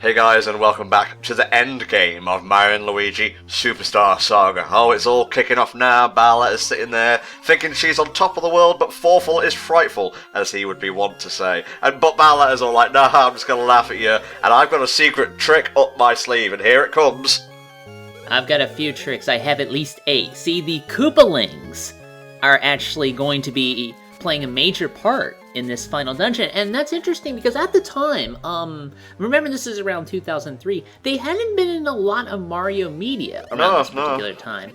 Hey guys, and welcome back to the end game of Mario and Luigi Superstar Saga. Oh, it's all kicking off now. Bowser is sitting there thinking she's on top of the world, but Forful is frightful, as he would be wont to say. But Bowser is all like, nah, I'm just gonna laugh at you, and I've got a secret trick up my sleeve, and here it comes. I've got a few tricks. I have at least 8. See, the Koopalings are actually going to be playing a major part in this final dungeon, and that's interesting because at the time, remember this is around 2003, they hadn't been in a lot of Mario media around this particular time.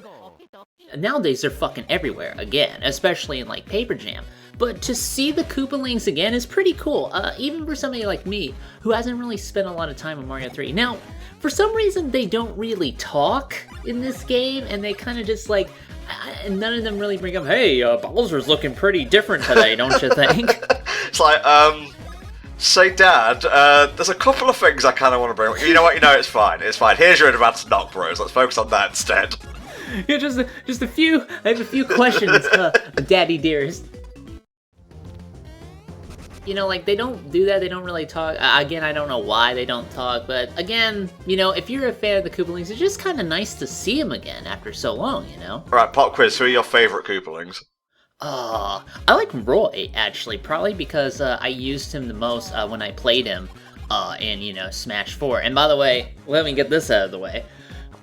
Nowadays they're fucking everywhere again, especially in like Paper Jam. But to see the Koopalings again is pretty cool, even for somebody like me who hasn't really spent a lot of time on Mario 3. Now, for some reason they don't really talk in this game, and they kind of just like, none of them really bring up, hey, Bowser's looking pretty different today, don't you think? It's like, say Dad, there's a couple of things I kind of want to bring up. You know what, it's fine, Here's your advanced knock, bros, let's focus on that instead. Yeah, just a few, I have a few questions, Daddy dearest. You know, like, they don't do that, they don't really talk. Again, I don't know why they don't talk, but again, you know, if you're a fan of the Koopalings, it's just kind of nice to see them again after so long, you know? Alright, pop quiz, who are your favourite Koopalings? I like Roy, actually, probably because I used him the most when I played him in, you know, Smash 4. And by the way, let me get this out of the way.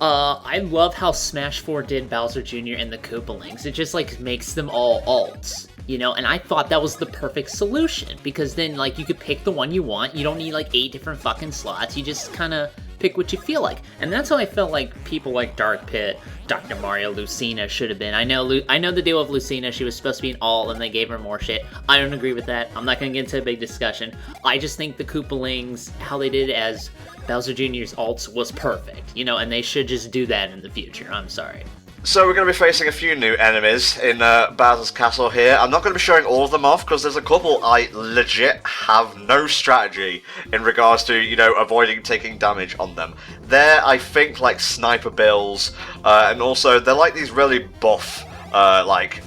I love how Smash 4 did Bowser Jr. and the Koopalings. It just, like, makes them all alts. You know, and I thought that was the perfect solution, because then, like, you could pick the one you want. You don't need, like, 8 different fucking slots. You just kind of pick what you feel like. And that's how I felt like people like Dark Pit, Dr. Mario, Lucina should have been. I know the deal with Lucina, she was supposed to be an alt, and they gave her more shit. I don't agree with that. I'm not going to get into a big discussion. I just think the Koopalings, how they did it as Bowser Jr.'s alts was perfect. You know, and they should just do that in the future. I'm sorry. So we're going to be facing a few new enemies in Bowser's Castle here. I'm not going to be showing all of them off, because there's a couple I legit have no strategy in regards to, you know, avoiding taking damage on them. They're, I think, like Sniper Bills, and also they're like these really buff, like,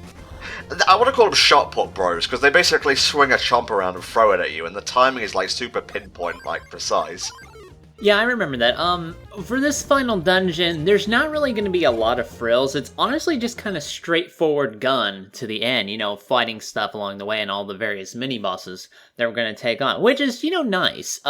I want to call them shot put bros, because they basically swing a chomp around and throw it at you, and the timing is like super pinpoint, like precise. Yeah, I remember that. For this final dungeon, there's not really going to be a lot of frills. It's honestly just kind of straightforward gun to the end, you know, fighting stuff along the way and all the various mini-bosses that we're going to take on, which is, you know, nice.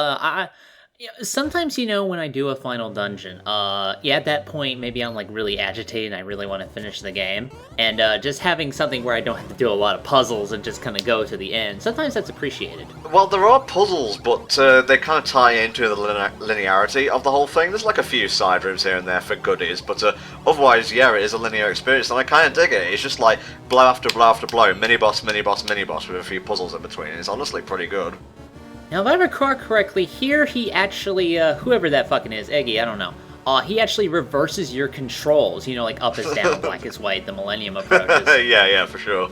Sometimes, you know, when I do a final dungeon, yeah, at that point, maybe I'm, like, really agitated and I really want to finish the game. And just having something where I don't have to do a lot of puzzles and just kind of go to the end, sometimes that's appreciated. Well, there are puzzles, but they kind of tie into the linearity of the whole thing. There's, like, a few side rooms here and there for goodies, but otherwise, yeah, it is a linear experience, and I kind of dig it. It's just, like, blow after blow after blow, mini-boss, mini-boss, mini-boss, with a few puzzles in between. It's honestly pretty good. Now, if I recall correctly, here he actually, whoever that fucking is, Eggy, I don't know, he actually reverses your controls, you know, like up is down, black is white, the Millennium approaches. Yeah, for sure.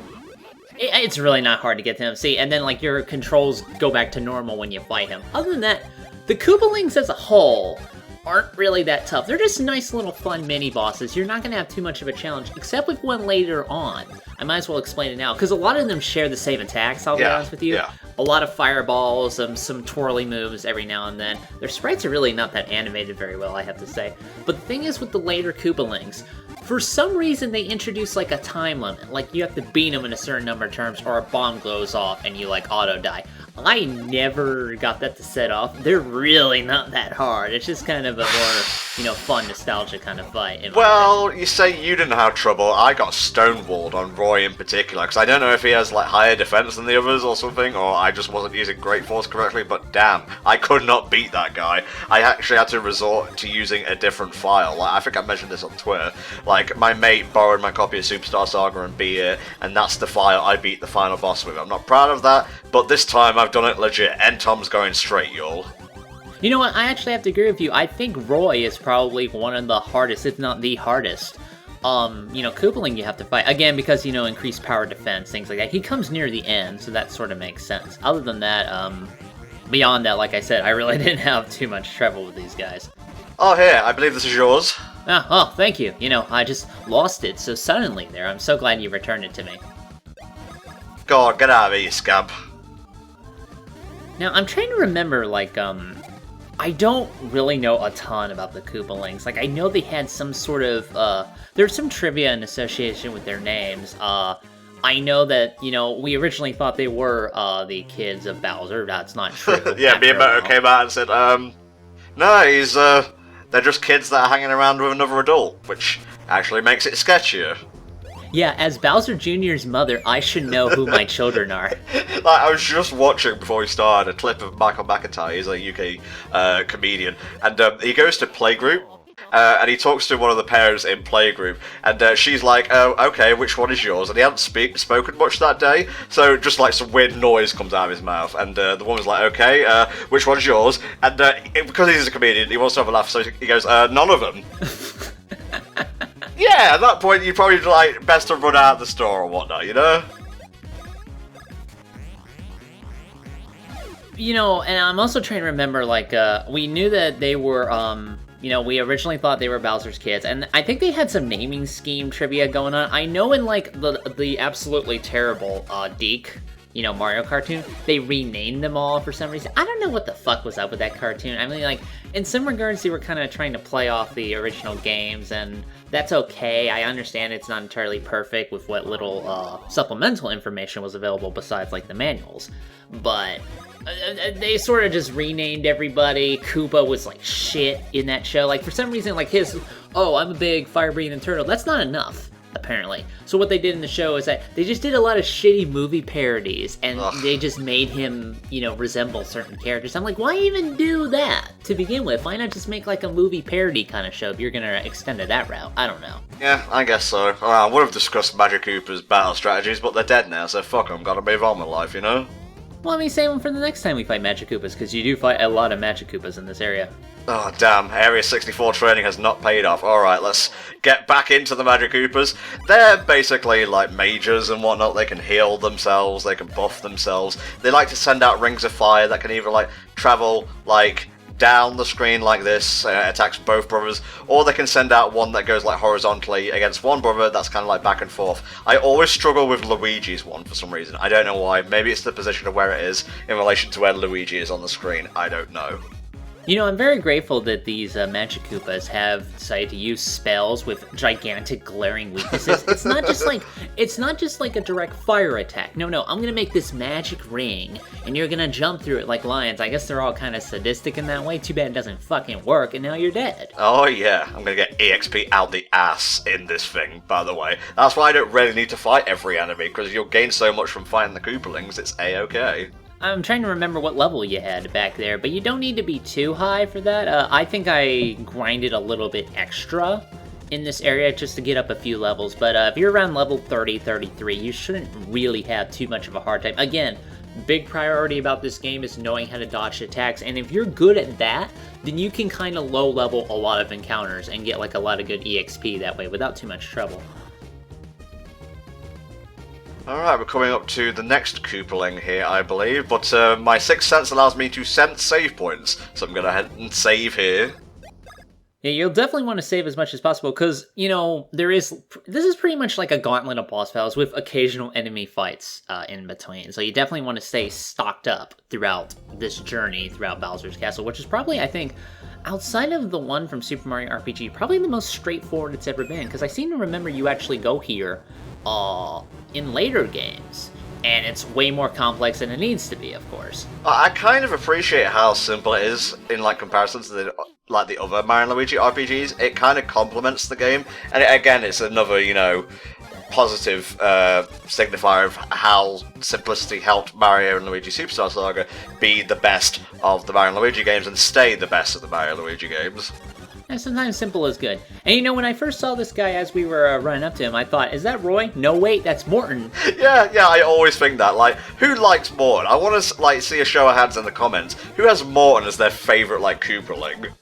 It's really not hard to get to him, see, and then, like, your controls go back to normal when you fight him. Other than that, the Koopalings as a whole aren't really that tough. They're just nice little fun mini-bosses. You're not going to have too much of a challenge, except with one later on. I might as well explain it now, because a lot of them share the same attacks, I'll be honest with you. Yeah. A lot of fireballs, some twirly moves every now and then. Their sprites are really not that animated very well, I have to say. But the thing is with the later Koopalings, for some reason they introduce like a time limit. Like you have to beat them in a certain number of turns or a bomb goes off and you like auto-die. I never got that to set off. They're really not that hard. It's just kind of a more, you know, fun, nostalgia kind of fight. Well, you say you didn't have trouble. I got stonewalled on Roy in particular, because I don't know if he has, like, higher defense than the others or something, or I just wasn't using Great Force correctly, but damn, I could not beat that guy. I actually had to resort to using a different file. Like, I think I mentioned this on Twitter. Like, my mate borrowed my copy of Superstar Saga and beat it, and that's the file I beat the final boss with. I'm not proud of that, but this time I've done it legit, and Tom's going straight, y'all. You know what, I actually have to agree with you. I think Roy is probably one of the hardest, if not the hardest. You know, Koopaling you have to fight, again, because, you know, increased power defense, things like that. He comes near the end, so that sort of makes sense. Other than that, beyond that, like I said, I really didn't have too much trouble with these guys. Oh, here, I believe this is yours. Oh, thank you. You know, I just lost it so suddenly there. I'm so glad you returned it to me. God, get out of here, you scab. Now, I'm trying to remember, like, I don't really know a ton about the Koopalings. Like, I know they had some sort of, there's some trivia in association with their names. I know that, we originally thought they were, the kids of Bowser. That's not true. Yeah, Miyamoto came out and said, no, they're just kids that are hanging around with another adult, which actually makes it sketchier. Yeah, as Bowser Jr.'s mother, I should know who my children are. Like, I was just watching before we started a clip of Michael McIntyre, he's a UK comedian, and he goes to playgroup, and he talks to one of the parents in playgroup, and she's like, oh, okay, which one is yours? And he hadn't spoken much that day, so just like some weird noise comes out of his mouth, and the woman's like, okay, which one's yours? And because he's a comedian, he wants to have a laugh, so he goes, none of them. Yeah, at that point, you probably like best to run out of the store or whatnot, you know? And I'm also trying to remember, like, we knew that they were, we originally thought they were Bowser's kids, and I think they had some naming scheme trivia going on. I know in, like, the absolutely terrible, Deke, Mario cartoon, they renamed them all for some reason. I don't know what the fuck was up with that cartoon. I mean, like, in some regards, they were kind of trying to play off the original games, and that's okay. I understand it's not entirely perfect with what little supplemental information was available besides, like, the manuals. But they sort of just renamed everybody. Koopa was, like, shit in that show. Like, for some reason, like, I'm a big fire-breathing turtle. That's not enough, apparently. So what they did in the show is that they just did a lot of shitty movie parodies, and they just made him, resemble certain characters. I'm like, why even do that to begin with? Why not just make like a movie parody kind of show if you're gonna extend it that route? I don't know. Yeah, I guess so. I would have discussed Magikoopa's battle strategies, but they're dead now, so fuck them. Gotta move on with life, you know? Well, I mean, save them for the next time we fight Magikoopas, because you do fight a lot of Magikoopas in this area. Oh, damn. Area 64 training has not paid off. Alright, let's get back into the Magikoopas. They're basically like mages and whatnot. They can heal themselves, they can buff themselves. They like to send out rings of fire that can either, like, travel, like, down the screen like this, attacks both brothers, or they can send out one that goes like horizontally against one brother that's kind of like back and forth. I always struggle with Luigi's one for some reason. I don't know why. Maybe it's the position of where it is in relation to where Luigi is on the screen. I don't know. I'm very grateful that these Magikoopas have decided to use spells with gigantic glaring weaknesses. It's not just like a direct fire attack. No, I'm gonna make this magic ring, and you're gonna jump through it like lions. I guess they're all kind of sadistic in that way. Too bad it doesn't fucking work, and now you're dead. Oh yeah, I'm gonna get EXP out the ass in this thing, by the way. That's why I don't really need to fight every enemy, because you'll gain so much from fighting the Koopalings, it's A-okay. I'm trying to remember what level you had back there, but you don't need to be too high for that. I think I grinded a little bit extra in this area just to get up a few levels, but if you're around level 30, 33, you shouldn't really have too much of a hard time. Again, big priority about this game is knowing how to dodge attacks, and if you're good at that, then you can kind of low level a lot of encounters and get like a lot of good EXP that way without too much trouble. Alright, we're coming up to the next Koopaling here, I believe, but my Sixth Sense allows me to sense save points, so I'm going to head and save here. Yeah, you'll definitely want to save as much as possible, because, this is pretty much like a gauntlet of boss battles with occasional enemy fights in between, so you definitely want to stay stocked up throughout this journey, throughout Bowser's Castle, which is probably, I think, outside of the one from Super Mario RPG, probably the most straightforward it's ever been, because I seem to remember you actually go here in later games, and it's way more complex than it needs to be, of course. I kind of appreciate how simple it is in like comparison to the other Mario and Luigi RPGs. It kind of complements the game, and again, it's another positive signifier of how simplicity helped Mario and Luigi Superstar Saga be the best of the Mario and Luigi games and stay the best of the Mario and Luigi games. And sometimes simple is good. And when I first saw this guy as we were running up to him, I thought, is that Roy? No, wait, that's Morton. Yeah, I always think that. Like, who likes Morton? I want to see a show of hands in the comments. Who has Morton as their favourite Koopaling?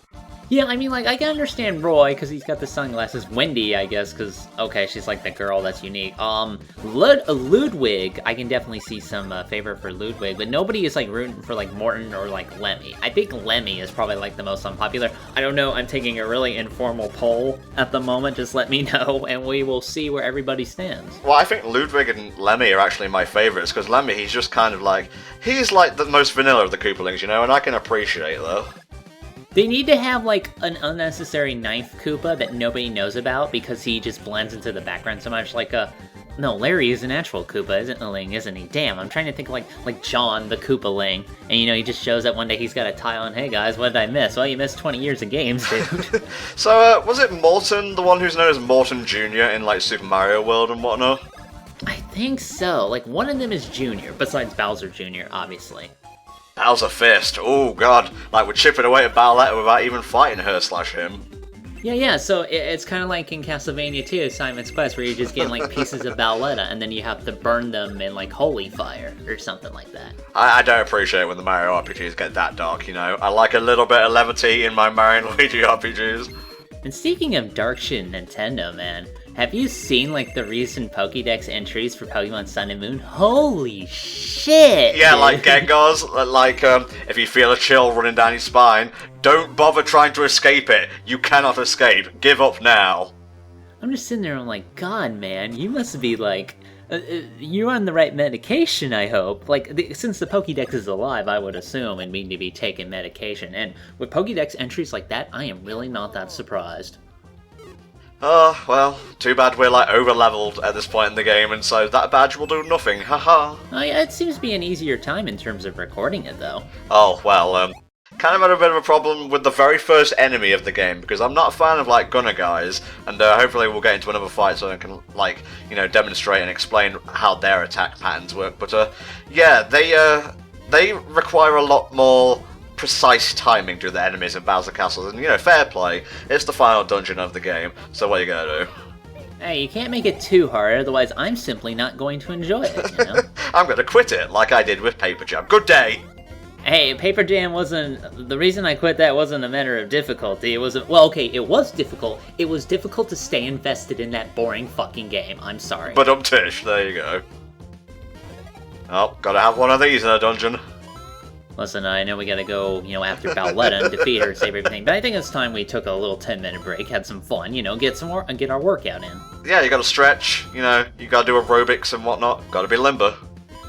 Yeah, I mean, I can understand Roy, because he's got the sunglasses. Wendy, I guess, because, okay, she's like the girl that's unique. Ludwig, I can definitely see some favor for Ludwig, but nobody is, rooting for, Morton or, Lemmy. I think Lemmy is probably, the most unpopular. I don't know, I'm taking a really informal poll at the moment. Just let me know, and we will see where everybody stands. Well, I think Ludwig and Lemmy are actually my favourites, because Lemmy, he's just kind of he's the most vanilla of the Koopalings, and I can appreciate that. They need to have, like, an unnecessary ninth Koopa that nobody knows about because he just blends into the background so much, like, no, Larry is an actual Koopa, isn't he? Damn, I'm trying to think like John, the Koopaling, and he just shows up one day, he's got a tie on, hey guys, what did I miss? Well, you missed 20 years of games, dude. So, was it Morton, the one who's known as Morton Jr. in, like, Super Mario World and whatnot? I think so, like, one of them is Junior, besides Bowser Jr., obviously. Bowser Fist, oh god, like we're chipping away at Bowletta without even fighting her/him. Yeah, so it's kind of like in Castlevania 2, Simon's Quest, where you're just getting, like, pieces of Bowletta, and then you have to burn them in, like, holy fire, or something like that. I don't appreciate when the Mario RPGs get that dark, I like a little bit of levity in my Mario and Luigi RPGs. And speaking of dark shit, Nintendo, man, have you seen, like, the recent Pokédex entries for Pokemon Sun and Moon? Holy shit! Yeah, dude. like Gengar's, like, if you feel a chill running down your spine, don't bother trying to escape it. You cannot escape. Give up now. I'm just sitting there, I'm like, God, man, you must be, like, you're on the right medication, I hope. Like, since the Pokédex is alive, I would assume and mean to be taking medication. And with Pokédex entries like that, I am really not that surprised. Oh, well, too bad we're, like, over-leveled at this point in the game, and so that badge will do nothing, haha. Oh, yeah, it seems to be an easier time in terms of recording it, though. Oh, well, kind of had a bit of a problem with the very first enemy of the game, because I'm not a fan of, like, gunner guys, and hopefully we'll get into another fight so I can, like, demonstrate and explain how their attack patterns work, but, yeah, they require a lot more precise timing to the enemies in Bowser Castles, and, fair play, it's the final dungeon of the game, so what are you gonna do? Hey, you can't make it too hard, otherwise I'm simply not going to enjoy it, I'm gonna quit it, like I did with Paper Jam. Good day! Hey, Paper Jam wasn't... The reason I quit that wasn't a matter of difficulty, it wasn't... Well, okay, it was difficult. It was difficult to stay invested in that boring fucking game, I'm sorry. But tish, there you go. Oh, gotta have one of these in a dungeon. Listen, I know we gotta go, after Bowletta and defeat her, save everything, but I think it's time we took a little 10-minute break, had some fun, get our workout in. Yeah, you gotta stretch, you gotta do aerobics and whatnot, gotta be limber.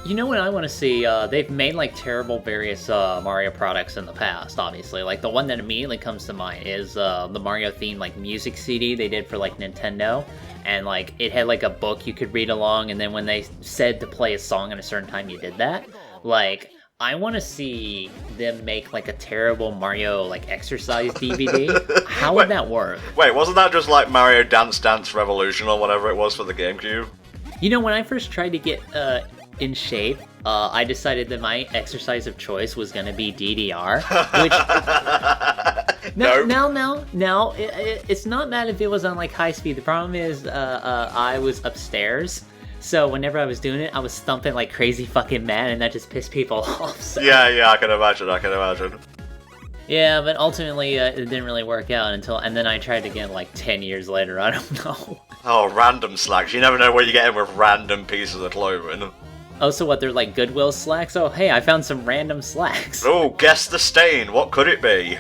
You know what I want to see? They've made, like, terrible various Mario products in the past, obviously. Like, the one that immediately comes to mind is the Mario-themed, like, music CD they did for, like, Nintendo. And, like, it had, like, a book you could read along, and then when they said to play a song at a certain time, you did that. Like, I want to see them make, like, a terrible Mario, like, exercise DVD. How would that work? Wait, wasn't that just, like, Mario Dance Dance Revolution or whatever it was for the GameCube? When I first tried to get, in shape, I decided that my exercise of choice was gonna be DDR, which... No, it's not bad if it was on, like, high speed. The problem is, I was upstairs, so whenever I was doing it, I was thumping like crazy fucking mad, and that just pissed people off, so... Yeah, I can imagine. Yeah, but ultimately, it didn't really work out and then I tried again, like, 10 years later, I don't know. Oh, random slacks. You never know what you're getting with random pieces of clothing. Oh, so what, they're like Goodwill slacks? Oh, hey, I found some random slacks. Oh, guess the stain. What could it be?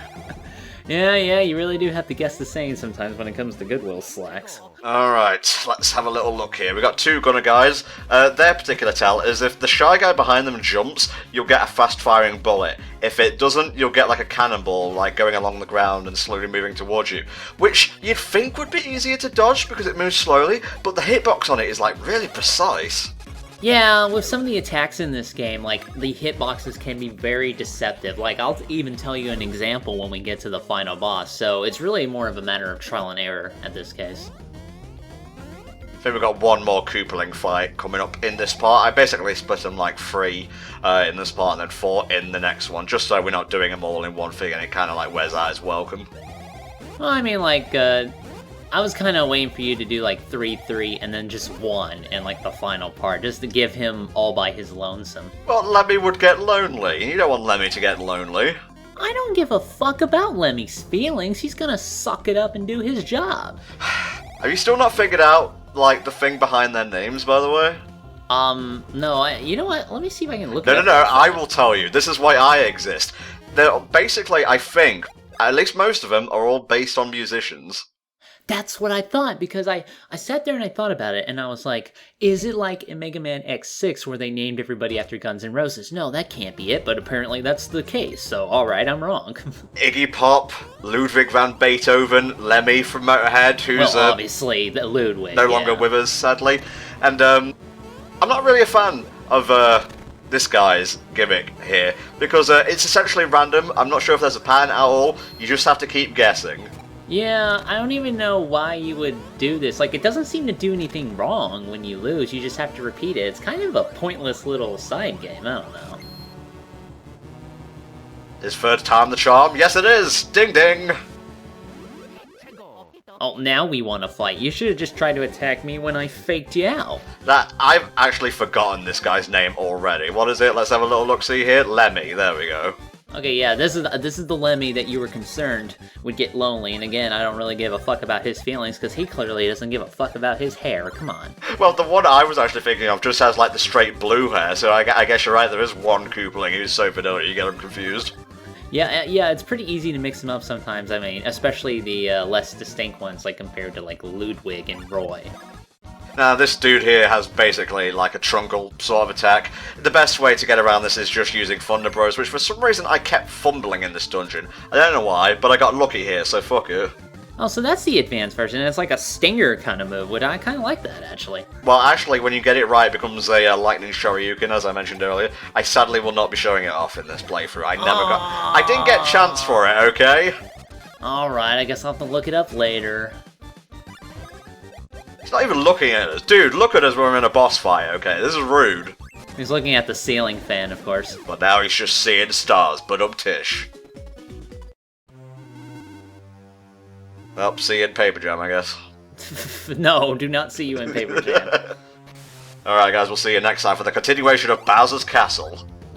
Yeah, you really do have to guess the stain sometimes when it comes to Goodwill slacks. Alright, let's have a little look here. We've got two gunner guys. Their particular tell is if the shy guy behind them jumps, you'll get a fast-firing bullet. If it doesn't, you'll get like a cannonball, like going along the ground and slowly moving towards you. Which you'd think would be easier to dodge because it moves slowly, but the hitbox on it is like really precise. Yeah, with some of the attacks in this game, like, the hitboxes can be very deceptive. Like, I'll even tell you an example when we get to the final boss, so it's really more of a matter of trial and error at this case. I think we've got one more Koopaling fight coming up in this part. I basically split them like 3 in this part and then 4 in the next one, just so we're not doing them all in one thing and it kind of like wears out its welcome. Well, I mean, like, I was kind of waiting for you to do like 3 and then just 1 in like the final part, just to give him all by his lonesome. Well, Lemmy would get lonely, and you don't want Lemmy to get lonely. I don't give a fuck about Lemmy's feelings, he's gonna suck it up and do his job. Have you still not figured out, like, the thing behind their names, by the way? No, you know what, let me see if I can look it up. No, I will tell you, this is why I exist. They're basically, I think, at least most of them are all based on musicians. That's what I thought, because I sat there and I thought about it, and I was like, is it like in Mega Man X6 where they named everybody after Guns N' Roses? No, that can't be it, but apparently that's the case, so alright, I'm wrong. Iggy Pop, Ludwig van Beethoven, Lemmy from Motorhead, who's well, obviously, the Ludwig, no longer with us, sadly. And I'm not really a fan of this guy's gimmick here, because it's essentially random. I'm not sure if there's a pattern at all, you just have to keep guessing. Yeah, I don't even know why you would do this. Like, it doesn't seem to do anything wrong when you lose, you just have to repeat it. It's kind of a pointless little side game, I don't know. Is third time the charm? Yes it is! Ding ding! Oh, now we want to fight. You should have just tried to attack me when I faked you out. I've actually forgotten this guy's name already. What is it? Let's have a little look-see here. Lemmy, there we go. Okay, yeah, this is the Lemmy that you were concerned would get lonely, and again, I don't really give a fuck about his feelings, because he clearly doesn't give a fuck about his hair, come on. Well, the one I was actually thinking of just has, like, the straight blue hair, so I guess you're right, there is one Koopaling who's so vanilla you get him confused. Yeah, it's pretty easy to mix them up sometimes, I mean, especially the less distinct ones, like, compared to, like, Ludwig and Roy. Now, this dude here has basically like a truncal sort of attack. The best way to get around this is just using Thunder Bros, which for some reason I kept fumbling in this dungeon. I don't know why, but I got lucky here, so fuck it. Oh, so that's the advanced version, and it's like a stinger kind of move, I kind of like that, actually. Well, actually, when you get it right, it becomes a lightning shoryuken, as I mentioned earlier. I sadly will not be showing it off in this playthrough. I didn't get a chance for it, okay? Alright, I guess I'll have to look it up later. He's not even looking at us. Dude, look at us when we're in a boss fight, okay? This is rude. He's looking at the ceiling fan, of course. But now he's just seeing stars, but up tish. Well, see you in Paper Jam, I guess. No, do not see you in Paper Jam. Alright guys, we'll see you next time for the continuation of Bowser's Castle.